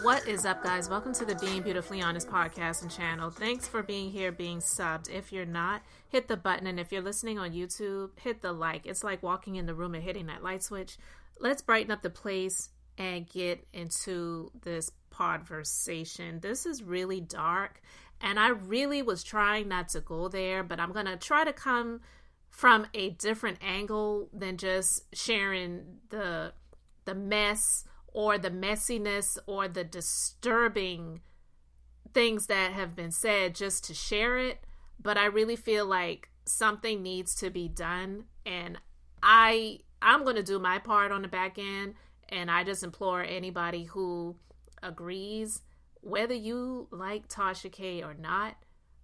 What is up, guys? Welcome to the Being Beautifully Honest podcast and channel. Thanks for being here, being subbed. If you're not, hit the button. And if you're listening on YouTube, hit the like. It's like walking in the room and hitting that light switch. Let's brighten up the place and get into this conversation. This is really dark, and I really was trying not to go there, but I'm going to try to come from a different angle than just sharing the mess or the messiness or the disturbing things that have been said just to share it. But I really feel like something needs to be done, and I'm going to do my part on the back end, and I just implore anybody who agrees, whether you like Tasha K or not,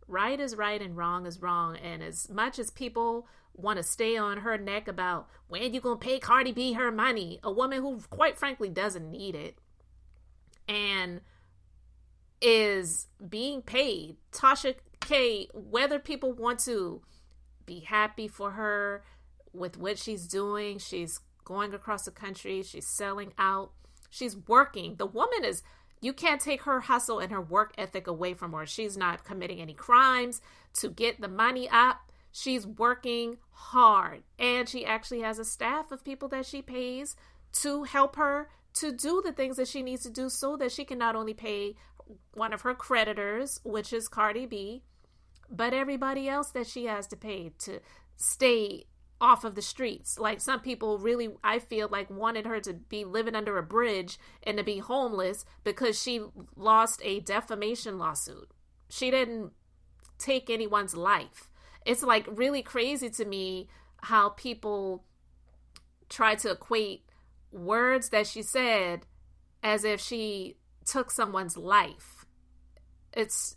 right is right and wrong is wrong. And as much as people want to stay on her neck about when you gonna pay Cardi B her money, a woman who quite frankly doesn't need it and is being paid, Tasha K, whether people want to be happy for her with what she's doing, she's going across the country, she's selling out, she's working. The woman is, you can't take her hustle and her work ethic away from her. She's not committing any crimes to get the money up. She's working hard, and she actually has a staff of people that she pays to help her to do the things that she needs to do so that she can not only pay one of her creditors, which is Cardi B, but everybody else that she has to pay to stay off of the streets. Like, some people really, I feel like, wanted her to be living under a bridge and to be homeless because she lost a defamation lawsuit. She didn't take anyone's life. It's like really crazy to me how people try to equate words that she said as if she took someone's life. It's,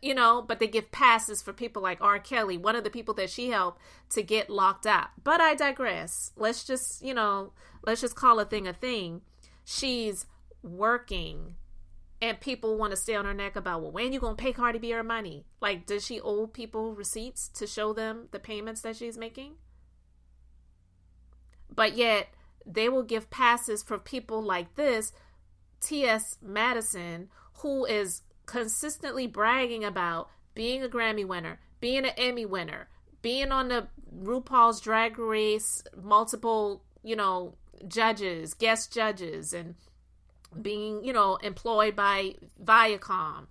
you know, but they give passes for people like R. Kelly, one of the people that she helped to get locked up. But I digress. Let's just call a thing a thing. She's working, and people want to stay on her neck about, well, when you going to pay Cardi B her money? Like, does she owe people receipts to show them the payments that she's making? But yet, they will give passes for people like this, Madison, who is consistently bragging about being a Grammy winner, being an Emmy winner, being on the RuPaul's Drag Race, multiple, judges, guest judges, and being, employed by Viacom,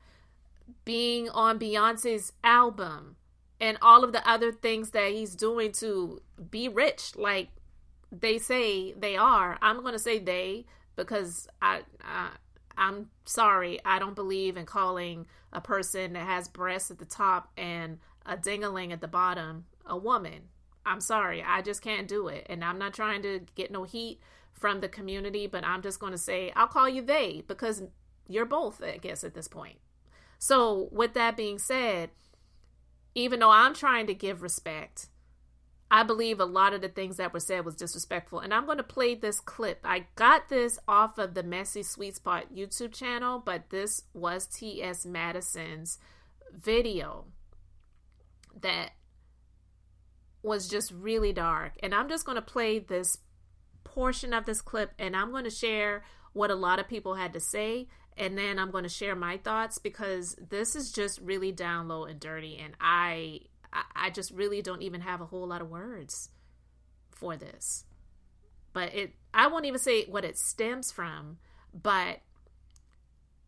being on Beyonce's album, and all of the other things that he's doing to be rich, like they say they are. I'm going to say they, because I'm sorry, I don't believe in calling a person that has breasts at the top and a ding-a-ling at the bottom a woman. I'm sorry, I just can't do it. And I'm not trying to get no heat from the community, but I'm just going to say, I'll call you they, because you're both, I guess, at this point. So with that being said, even though I'm trying to give respect, I believe a lot of the things that were said was disrespectful. And I'm going to play this clip. I got this off of the Messy Sweet Spot YouTube channel, but this was T.S. Madison's video that was just really dark. And I'm just going to play this portion of this clip, and I'm going to share what a lot of people had to say, and then I'm going to share my thoughts, because this is just really down low and dirty, and I just really don't even have a whole lot of words for this. But I won't even say what it stems from, but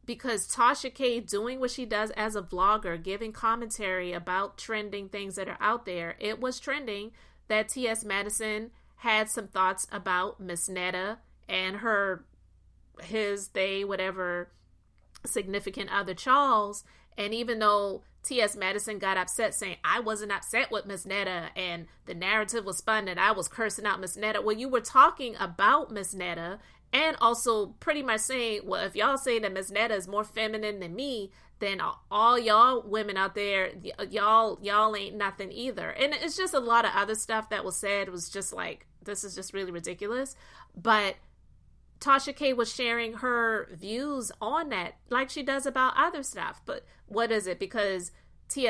because Tasha K doing what she does as a vlogger, giving commentary about trending things that are out there, it was trending that T.S. Madison had some thoughts about msnetta and they, whatever, significant other, Charles. And even though T.S. Madison got upset saying, I wasn't upset with msnetta, and the narrative was spun that I was cursing out msnetta. Well, you were talking about msnetta And also pretty much saying, well, if y'all say that msnetta is more feminine than me, then all y'all women out there, y'all ain't nothing either. And it's just a lot of other stuff that was said. It was just like, this is just really ridiculous. But Tasha K was sharing her views on that, like she does about other stuff. But what is it? Because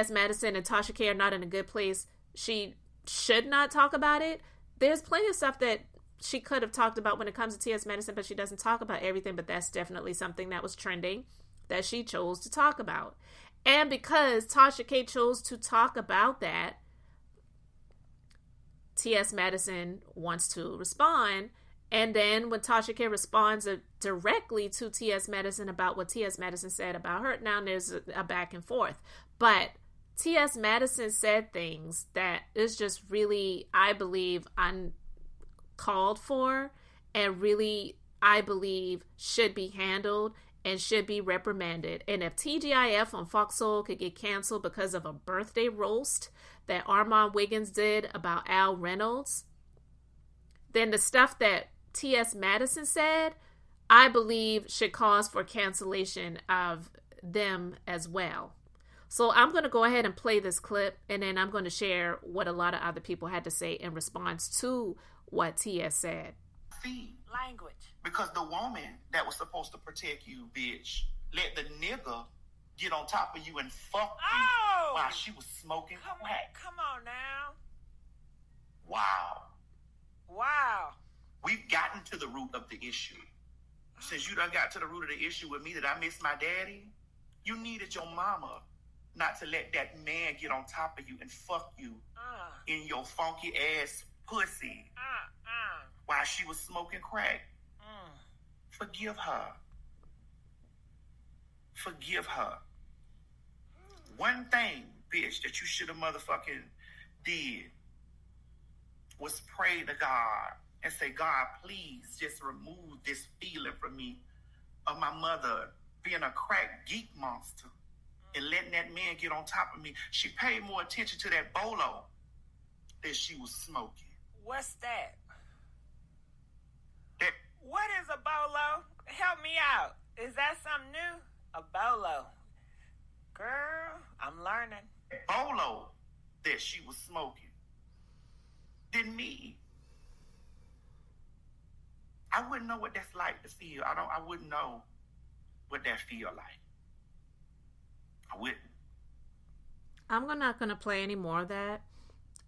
Madison and Tasha K are not in a good place, she should not talk about it? There's plenty of stuff that she could have talked about when it comes to Madison, but she doesn't talk about everything. But that's definitely something that was trending that she chose to talk about. And because Tasha K chose to talk about that, Madison wants to respond. And then when Tasha K responds directly to Madison about what Madison said about her, now there's a back and forth. But Madison said things that is just really, I believe, uncalled for, and really, I believe, should be handled and should be reprimanded. And if TGIF on Fox Soul could get canceled because of a birthday roast that Armand Wiggins did about Al Reynolds, then the stuff that T.S. Madison said, I believe, should cause for cancellation of them as well. So I'm going to go ahead and play this clip, and then I'm going to share what a lot of other people had to say in response to what T.S. said. Language. Because the woman that was supposed to protect you, bitch, let the nigga get on top of you and fuck you while she was smoking crack. Come on now. Wow. We've gotten to the root of the issue. Since you done got to the root of the issue with me that I miss my daddy, you needed your mama not to let that man get on top of you and fuck you in your funky ass pussy while she was smoking crack. Forgive her. One thing, bitch, that you should have motherfucking did was pray to God and say, God, please just remove this feeling from me of my mother being a crack geek monster and letting that man get on top of me. She paid more attention to that bolo than she was smoking. What's that? What is a bolo? Help me out. Is that something new? A bolo. Girl, I'm learning. Bolo that she was smoking than me. I wouldn't know what that's like to feel. I wouldn't know what that feel like. I wouldn't. I'm not going to play any more of that.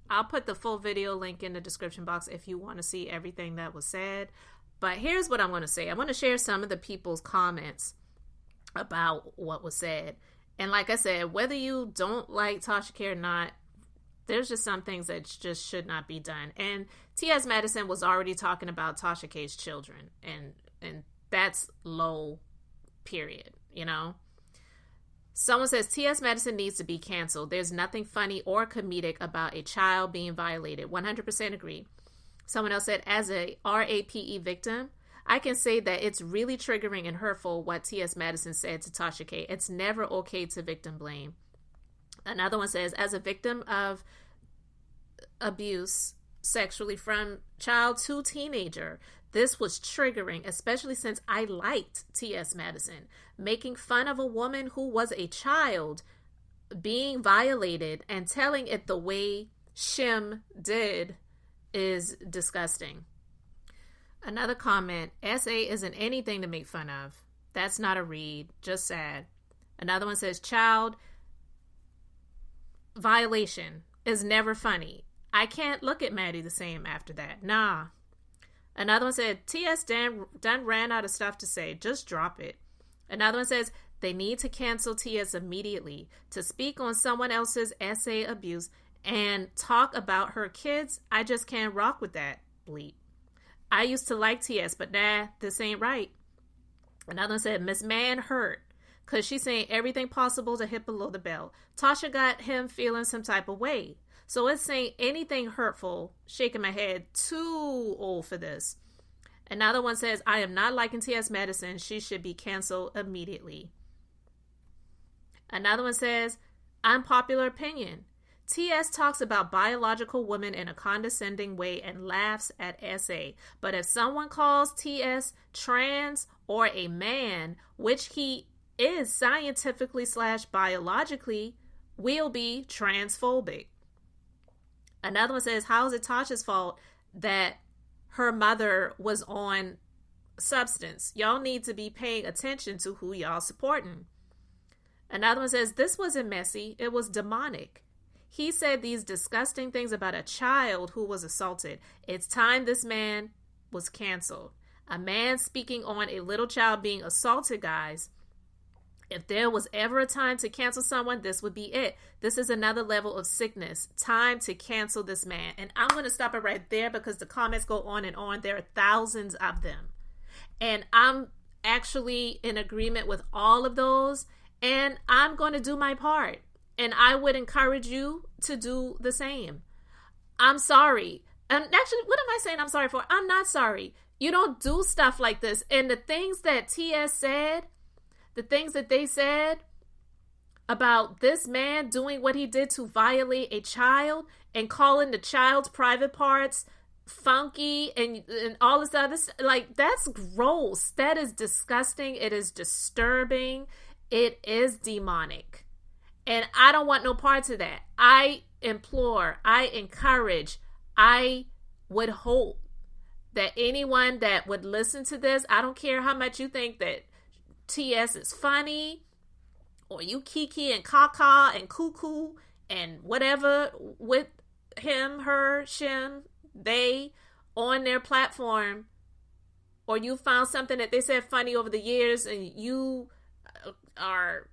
I'll put the full video link in the description box if you want to see everything that was said. But here's what I'm going to say. I'm going to share some of the people's comments about what was said. And like I said, whether you don't like Tasha K or not, there's just some things that just should not be done. And T.S. Madison was already talking about Tasha K's children. And that's low, period, you know? Someone says, T.S. Madison needs to be canceled. There's nothing funny or comedic about a child being violated. 100% agree. Someone else said, as a RAPE victim, I can say that it's really triggering and hurtful what T.S. Madison said to Tasha K. It's never okay to victim blame. Another one says, as a victim of abuse sexually from child to teenager, this was triggering, especially since I liked T.S. Madison. Making fun of a woman who was a child being violated and telling it the way Shim did is disgusting. Another comment, SA isn't anything to make fun of. That's not a read, just sad. Another one says, child violation is never funny. I can't look at Maddie the same after that. Nah. Another one said, T.S. done ran out of stuff to say. Just drop it. Another one says, they need to cancel T.S. immediately. To speak on someone else's SA abuse and talk about her kids, I just can't rock with that. Bleep. I used to like T.S., but nah, this ain't right. Another one said, Miss Man hurt because she's saying everything possible to hit below the belt. Tasha got him feeling some type of way. So it's saying anything hurtful, shaking my head, too old for this. Another one says, I am not liking T.S. Madison. She should be canceled immediately. Another one says, unpopular opinion. TS talks about biological women in a condescending way and laughs at SA. But if someone calls TS trans or a man, which he is scientifically / biologically, will be transphobic. Another one says, how is it Tasha's fault that her mother was on substance? Y'all need to be paying attention to who y'all supporting. Another one says, this wasn't messy, it was demonic. He said these disgusting things about a child who was assaulted. It's time this man was canceled. A man speaking on a little child being assaulted, guys. If there was ever a time to cancel someone, this would be it. This is another level of sickness. Time to cancel this man. And I'm going to stop it right there because the comments go on and on. There are thousands of them. And I'm actually in agreement with all of those. And I'm going to do my part. And I would encourage you to do the same. I'm sorry. And actually, what am I saying I'm sorry for? I'm not sorry. You don't do stuff like this. And the things that TS said, the things that they said about this man doing what he did to violate a child and calling the child's private parts funky and all this other stuff, like, that's gross. That is disgusting. It is disturbing. It is demonic. And I don't want no parts of that. I implore, I encourage, I would hope that anyone that would listen to this, I don't care how much you think that TS is funny, or you kiki and caca and cuckoo and whatever with him, her, shim, they on their platform, or you found something that they said funny over the years and you are,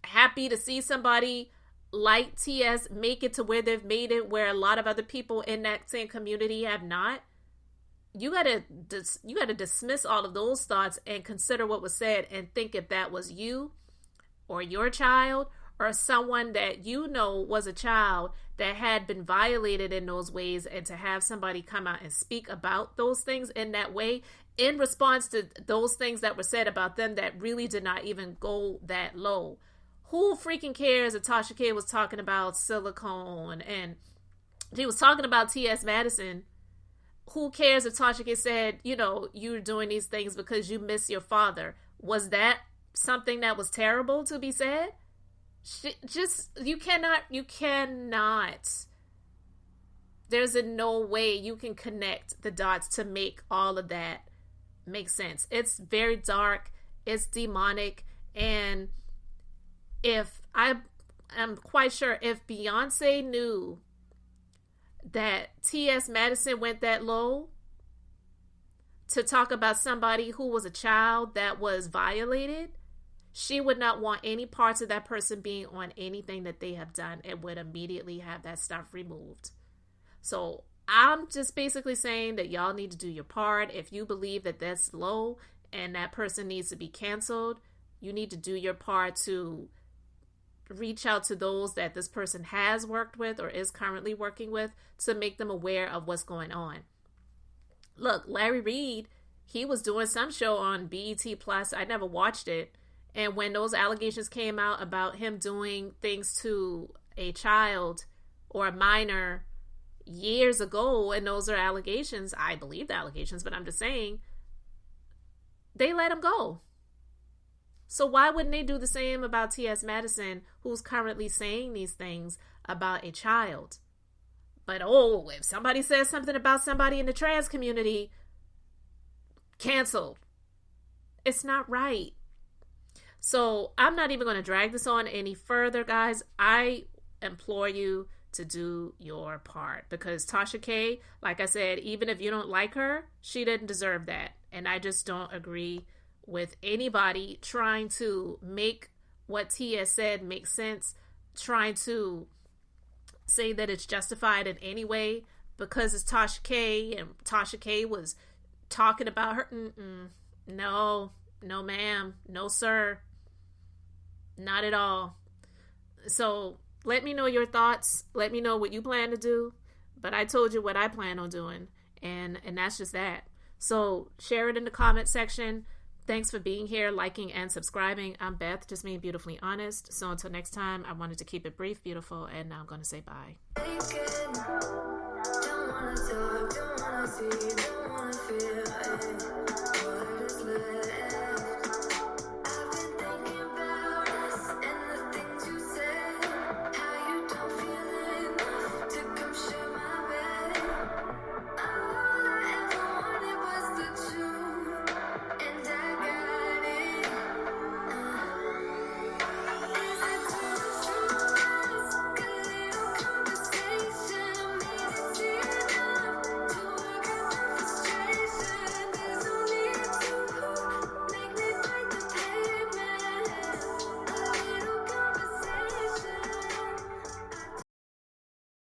happy to see somebody like TS make it to where they've made it, where a lot of other people in that same community have not. You gotta dismiss all of those thoughts and consider what was said and think if that was you or your child or someone that you know was a child that had been violated in those ways, and to have somebody come out and speak about those things in that way in response to those things that were said about them that really did not even go that low. Who freaking cares if Tasha K was talking about silicone and she was talking about Madison? Who cares if Tasha K said, you're doing these things because you miss your father? Was that something that was terrible to be said? You cannot. There's no way you can connect the dots to make all of that make sense. It's very dark. It's demonic. And I'm quite sure if Beyonce knew that Madison went that low to talk about somebody who was a child that was violated, she would not want any parts of that person being on anything that they have done and would immediately have that stuff removed. So I'm just basically saying that y'all need to do your part. If you believe that that's low and that person needs to be canceled, you need to do your part to reach out to those that this person has worked with or is currently working with to make them aware of what's going on. Look, Larry Reid, he was doing some show on BET Plus. I never watched it. And when those allegations came out about him doing things to a child or a minor years ago, and those are allegations, I believe the allegations, but I'm just saying, they let him go. So why wouldn't they do the same about Madison, who's currently saying these things about a child? But if somebody says something about somebody in the trans community, canceled. It's not right. So I'm not even going to drag this on any further, guys. I implore you to do your part, because Tasha K, like I said, even if you don't like her, she didn't deserve that. And I just don't agree with anybody trying to make what Tia said make sense, trying to say that it's justified in any way because it's Tasha K and Tasha K was talking about her. No, ma'am. No, sir. Not at all. So let me know your thoughts. Let me know what you plan to do. But I told you what I plan on doing. And that's just that. So share it in the comment section. Thanks for being here, liking, and subscribing. I'm Beth, just being beautifully honest. So until next time, I wanted to keep it brief, beautiful, and now I'm going to say bye. Don't wanna talk, don't wanna see, don't wanna feel it.